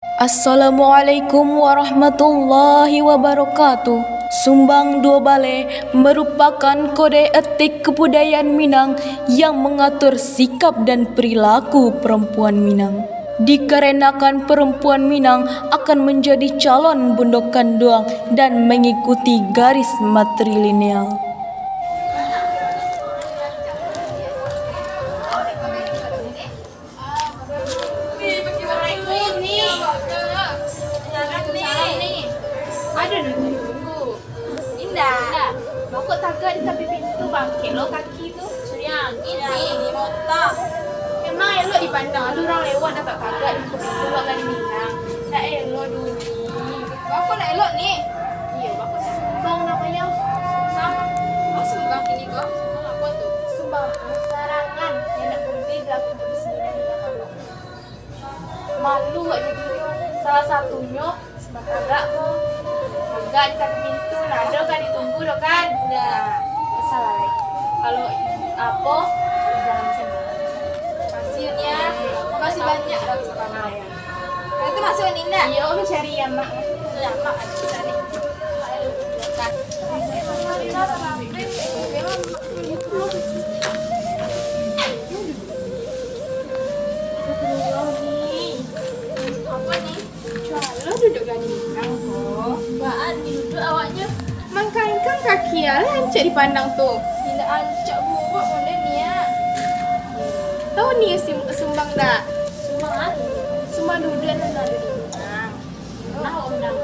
Assalamualaikum warahmatullahi wabarakatuh. Sumbang Dua Balai merupakan kode etik kebudayaan Minang yang mengatur sikap dan perilaku perempuan Minang. Dikarenakan perempuan Minang akan menjadi calon bundok kanduang dan mengikuti garis matrilineal. Ada nih tunggu. Indah. Bakok tagak di tepi pintu bangkit lo kaki tu. Suriang. Ini motor. Memang elok dipandang. Ada orang lewat dapat tagak di tepi pintu buat kali Minang. Tak elok dulu. Bakok nak elok ni. Iya, bakok sumbang namanya. Sumbang. Sumbang kini kau. Sumbang apa tu? Sumbang sarangan yang nak berhenti berlaku bersembunyi di dalam lo. Malu gak jadi salah satunya sebab tagak kau. Enggak di tepi pintu, nah ada kan ditunggu dah kan? Dah. Masalah lagi. Kalau apa dalam sana. Pasirnya, makasih banyak dah bisa panah ya. Kalau itu masuk Ninda. Iya, om cari yang mak. Ya, mak ada kita ni. Kan. Apa ni? Jual duduk gani Minang kok. Baan duduk awaknya. Mangkaingkan kaki lah ancak dipandang tu. Tidak ancak buat model ni ya. Tahu ni sumbang dah. Sumbang apa? Sumbang duduk dan ada di Minang. Nah, undang.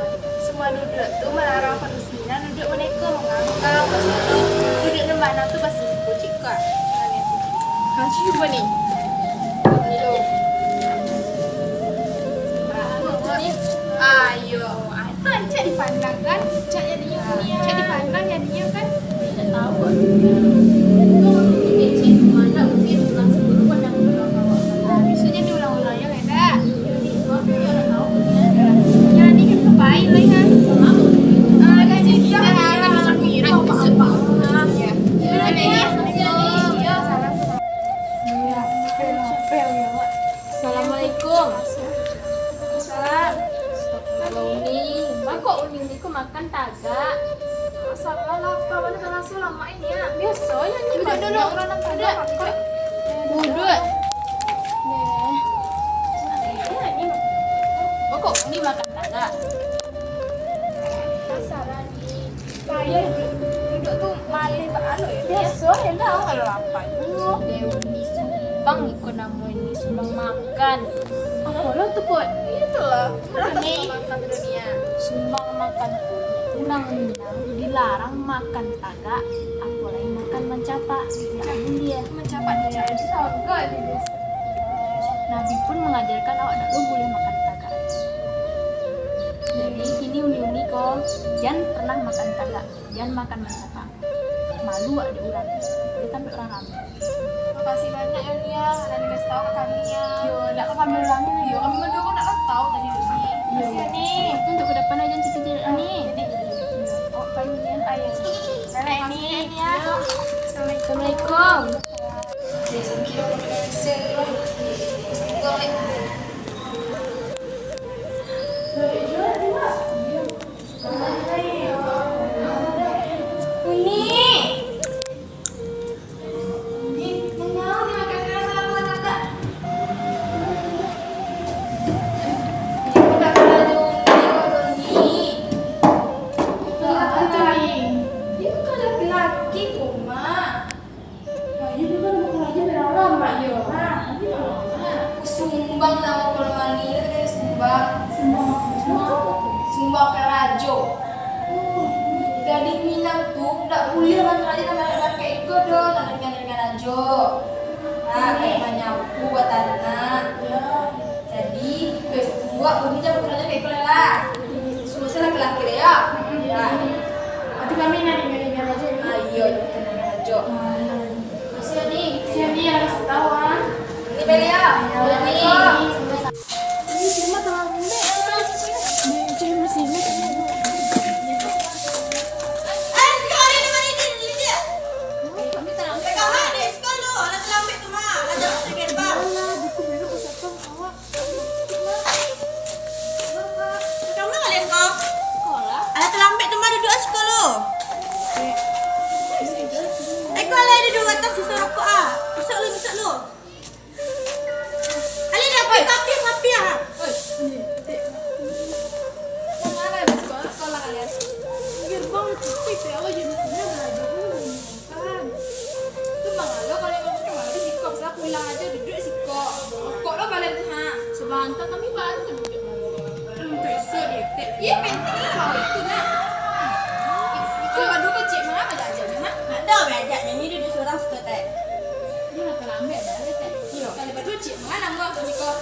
Sumbang duduk tu melarang manusia duduk mereka mengangkang pasal duduk di mana tu pasal kucing kak. Kau cuba ni. Ayo, itu ancak dipandang kan? Ancak jadinya ancak dipandang jadinya kan? Tidak tahu. Kecil mana mungkin ulang sebelum pandang ulang. Biasanya diulang-ulang ya enggak? Tapi orang tahu. Ya ni kan kebaik lah kan? Kasih siap kan bisa mirip apa? Ya. Ada ni. Ya, salam. Assalamualaikum. Salam. Kok uning ni kau makan tagak? Salah lah, kawan dah langsung lama ini ya. Biasanya ni duduk orang nak tagak. Duduk. Kok ni makan tagak? Masalah ni. Saya duduk tu malih tak alo ya. Biasa ya dah kalau lapar. Dewi sumbang ikut nama ini sumbang makan. Apa lo tu pot? Itulah. Ni makan dunia. Sumbang makan undang-undang dilarang makan tagak, apalagi makan mencapa. Tidak boleh mencapa dia. Tagak dia. Nabi pun mengajarkan awak tak boleh makan tagak. Jadi ini uni-uni kau jangan pernah makan tagak, jangan makan mencapa. Malu ada orang. Dia sampai orang ramai. Makasih banyak ya Nia, dan dikasih tahu ke kami ya. Yo, nak kami ulangin ya. Yo, kami berdua pun nak tahu tadi dulu. Makasih nih. Untuk ke depan aja cerita ni. Oh, kayunya ayah. Nenek ni ya. Assalamualaikum. Sumbang nama kolomani itu kan sumbang kerajo. Dari Minang tuh tak boleh makan aja nama kayak itu dong, nama dengan rajo. Nah, kayak menyapu buat anak. Jadi buat udah jam kerja kayak itu lah. Susah laki-laki ya. Nanti kami dengan rajo. Ayo dengan rajo. Masih nih, siapa yang harus tahu ah? Ini Belia. Ini. Ini cuma tahu nih. Cuma sini. terlambat tu mah duduk asyik lo. Kau lah ada 2 tak sisa rokok ah. Besok lu. Ali dah pergi kapi ah. Mana ada sekolah kalian? Gerbang cuci saya lo jadi sebenarnya belajar dulu kan. Itu bang lo kalian mau ke mana sikok saya pulang aja duduk sikok. Kok lo kalian ha? Sebentar kami baru duduk. Besok dia. Iya penting lah mau itu nak. Itu baru kecil mana belajar nak? Nak dah belajar nyanyi duduk seorang suka tak. Dia nak terlambat dah dia tak. Iya. Kalau baru kecil mana mau sikok.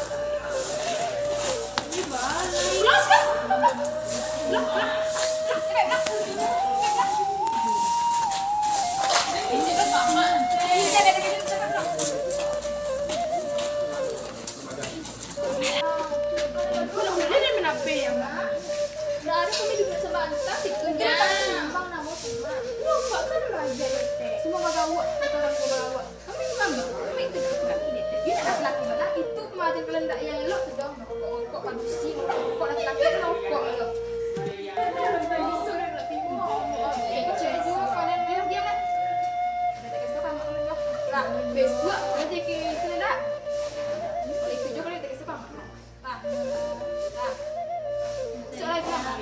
Ini baru. Pulang sekarang. Pulang. Ini kan mama. Ini jaga cepat. Ini menape ya, Mak? Dari kami juga sebentar sikunya. Bang nama semua. Nampak kan belajar teh. Semua bagawat atau orang bagawat. Kami mama, kami itu dah ini teh. Dia nak laki laki itu kemarin kelendak yang elok tu dah. Kok padusi, kok laki-laki tu kok elok. Besok nanti kita nak. Kalau itu juga kita kasih pam. Tak. Soalnya kenapa?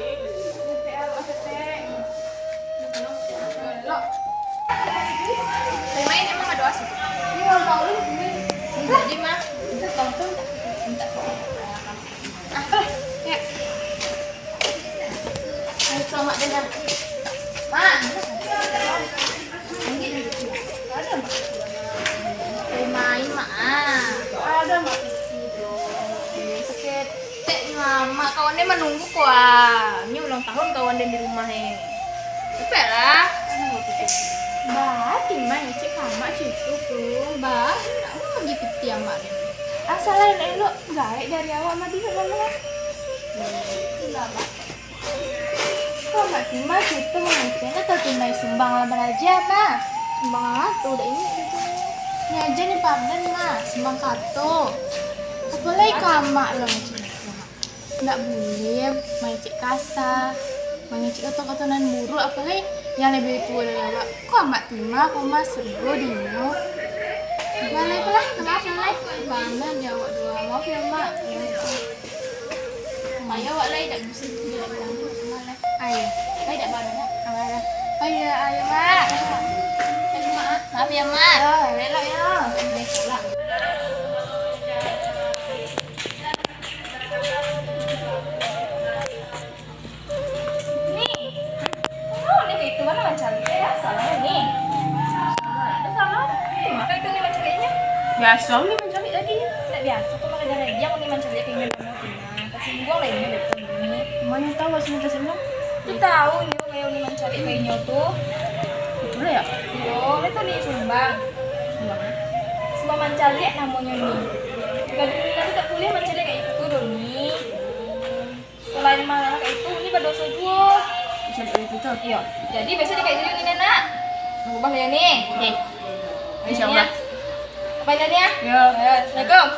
PL OTT. Lo. Main emang ada asik. Ini orang tahu lu ini. Jadi mah kita tonton tak? Minta. Ya. Ayo selamat dengar. Ma. Main mak ada mak seketek mama kawan dia menunggu kuah ini ulang tahun kawan dia di rumah cepet lah batin mah cek kamak situ tuh bah nak mau pergi piti amak asal lain elok baik dari awak mati sama enggak mak kok mak timah situ mungkin atau timah sumbang lah beraja mah sumbang tuh udah ini gitu. Ini aja nih Pabdan mah, sembang kato. Apalagi kamak lo macam itu. Nggak boleh main cek kasar, main cek kata-katanan buruk. Apalagi yang lebih tua dari awak. Kok amak timah, kok mas sergo dino. Balai pelah, maaf balai. Bangga dia awak dua, maaf ya mak. Ayo awak lagi tak bisa dia bilang balai. Ayo, lagi tak balai. Ayo mak. Maaf ya mak. Lelok ya. Salah. Nih. Oh, ini kayak itu mana macam ya? Salah nih. Salah. Maka itu nih mencarinya. Biasa nih mencari tadi. Tidak biasa. Kok makan jalan dia kok nih mencari kayak gini mau tina. Kasih buang lah ini depan ini. Mana tahu sih kasihnya? Itu tahu nyo kayak nih mencari kayaknya tuh. Boleh ya? Yo, itu nih Sumbang. Sumbang Mancalik namanya nih. Gading tadi tak boleh Mancalik kayak itu Doni. Selain malah kayak itu, ini berdosa juga. Bisa itu tuh. Iya. Jadi biasanya kayak gini nih nak. Ubah ya nih. Nih. Insyaallah. Apa ya? Ya. Assalamualaikum.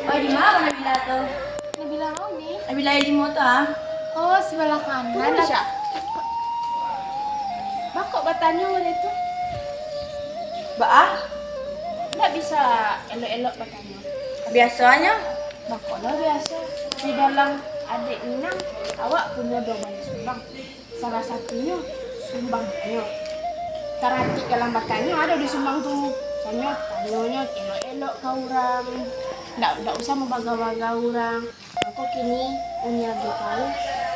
Oh di mana Nabila tuh? Nabila mau nih. Nabila di motor ah. Oh, sebelah kanan. Bisa. Kok bertanya oleh itu? Bah, Nggak bisa elok-elok bertanya. biasanya Kok lo biasa di dalam adik Minang, awak punya 2 banyak sumbang. Salah satunya sumbang ayo. Terhati dalam bakanya ada di sumbang tuh. Soalnya tanyanya elok-elok ke orang. Nggak usah membaga-baga orang. Aku kini punya dia tahu.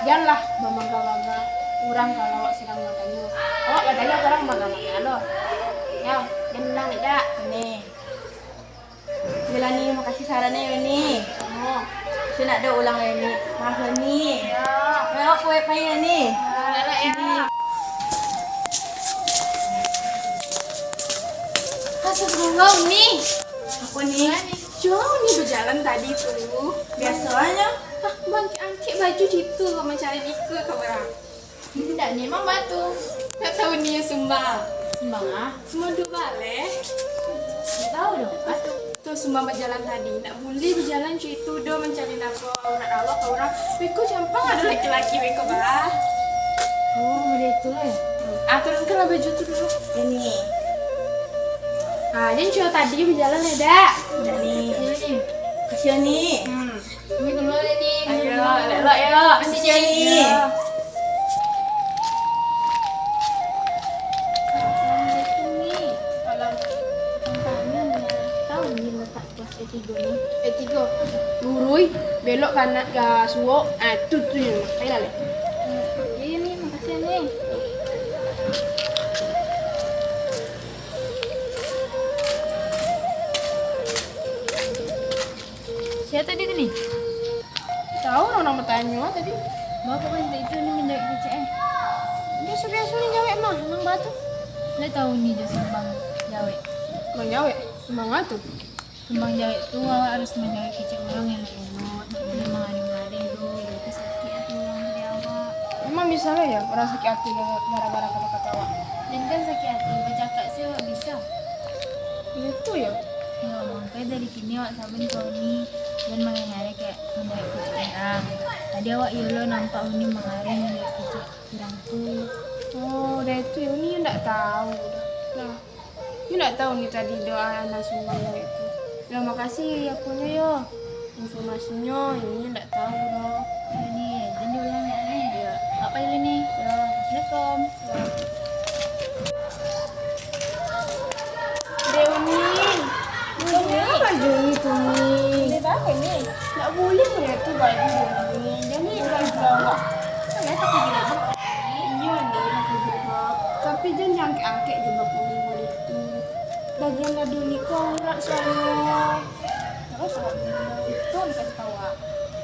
Janganlah membaga-baga orang kalau awak sedang bertanya. Awak bertanya orang baga-baga lo. Ya, jangan tidak. nih. Bila nih makasih sarannya ya nih. Oh, Saya nak ada ulang ya nih. Maaf ya nih. ya. Kalau kue payah nih. Lala ya. Astagfirullah nih. Apa nih? Jauh nih berjalan tadi tuh. Biasanya Angkit baju situ kau mencari Nika kau orang. Tidak nih emang batu. Tak tahu nih sumbang. Sumbang ah. Semua dua balik. Tak tahu dong batu. Tuh semua berjalan tadi, nak boleh berjalan cuy itu do mencari nafsu aurat Allah ke orang. Beko campang ada laki-laki beko bah. Oh, udah itu lah ya. Turunkanlah baju itu dulu. Ini. Jadi cuy tadi berjalan ada. Udah nih. Ini. Kasih nih. Ini dulu ada nih. Ayo, lelok ya. Masih Kasih nih. Assalamualaikum nih. Alam. Tahu ni letak kelas E3 ni. Tiga. Lurui, belok kanan ke suwo. Tu yang makanya lah. Iya nih, makasih nih. Siapa tadi tu ni? Tahu orang bertanya tadi. Bapak kan itu ni menjawab kecil. Biasa-biasa ni jawab mah, memang batu. Dia tahu ni dia sumbang jawab. Bang jawab, semangat tu. Sumbang jawab tu awak harus menjawab kecil orang yang lemot. Dia mengaring-aring tu, itu sakit hati orang dari awak. Memang bisa lah ya orang sakit hati gara-gara kata-kata awak. Dan kan sakit hati bercakap sih awak bisa. Itu ya. Ya, makanya dari kini awak sabar kau ni dan mengaring kayak menjawab kecil orang. Tadi awak yolo nampak ni mengaring menjawab kecil orang tu. Oh, dah itu ya. Ni tak tahu dah. Nah, ni tak tahu ni tadi doa anak sumbang itu. Terima kasih ya punya yo. Informasinya ini tak tahu dah. Ini dan diulang ya ni. Ya. Apa ini ni? Ya. Assalamualaikum. Deuni. Apa baju ni tu ni? Ini apa ni? Tak boleh pun tu baju ni. Jadi orang bawa. Saya tak pergi lagi. Iya ni pakai jilbab. Tapi jangan angkat-angkat jilbab ni boleh tu. Bagian ladu ni kau urat saya. Terus awak itu dikasih tahu awak.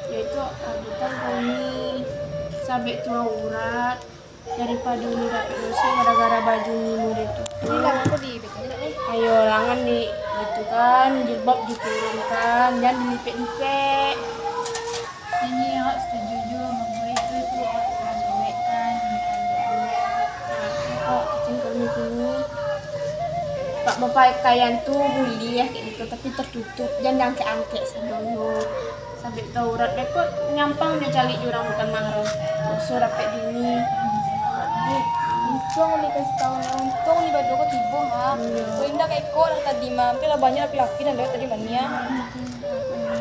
Yaitu adutan kau ni. Sabit tu urat. Daripada ni dapat dosa gara-gara baju ni muda tu. Ini lah aku di betul tak ni? Ayo langan di itu kan jilbab diturunkan jangan dilipet-lipet. Ini awak setuju juga mengenai itu awak sudah jawabkan. Kok cingkau ni Pak pakaian tu boleh ya kayak gitu tapi tertutup jangan angkat-angkat sedoyo. Sampai taurat kok nyampang dia cari jurang bukan mahram. So rapet dini. Untung ni kasih tahu ni, untung ni baju aku tiba ha. So indah kayak kau dah tadi mah, tapi lah banyak laki-laki dan dari tadi mania.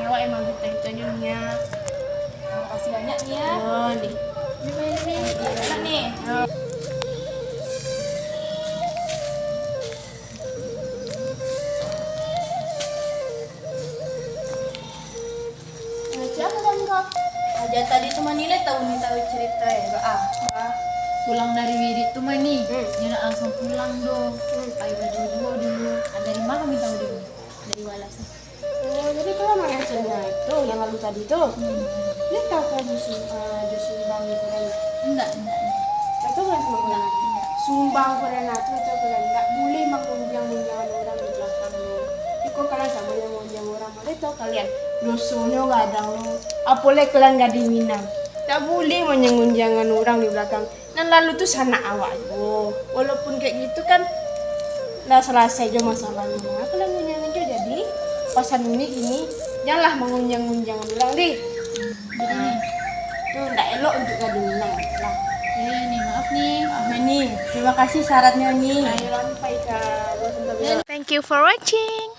Awak emang kita nya. Terima kasih banyak ni ya. Oh ni. Ini banyak ni. Enak ni. Siapa kan kau? Aja tadi tu manila tahu ni tahu cerita ya. Pulang dari wirid tu mah ni. Dia nak langsung pulang doh. Pakai baju dulu. Dari mana kami tahu dulu? Dari Walas. Oh, jadi kau mana cerita itu yang lalu tadi tu? Dia tahu kau sumbang itu kan? Enggak. Itu kan sumbang. Sumbang korena tu itu kan tak boleh mengunjang-unjang orang di belakang lo. Ikut kalian sama yang mengunjang orang. Boleh tahu kalian dosonya kadang lo. Apalagi kalian gak diminang. Tak boleh mengunjangan orang di belakang. Dan lalu tu sana awak jo. Walaupun kayak gitu kan dah selesai jo masalahnya. Mengapa lah mengunjang jo jadi pasan ini janganlah mengunjang-unjang orang deh. Jadi ni. Tu tak elok untuk gak diminang lah. Ni maaf nih. Ni, terima kasih syaratnya ni. Ayo sampai ke Thank you for watching.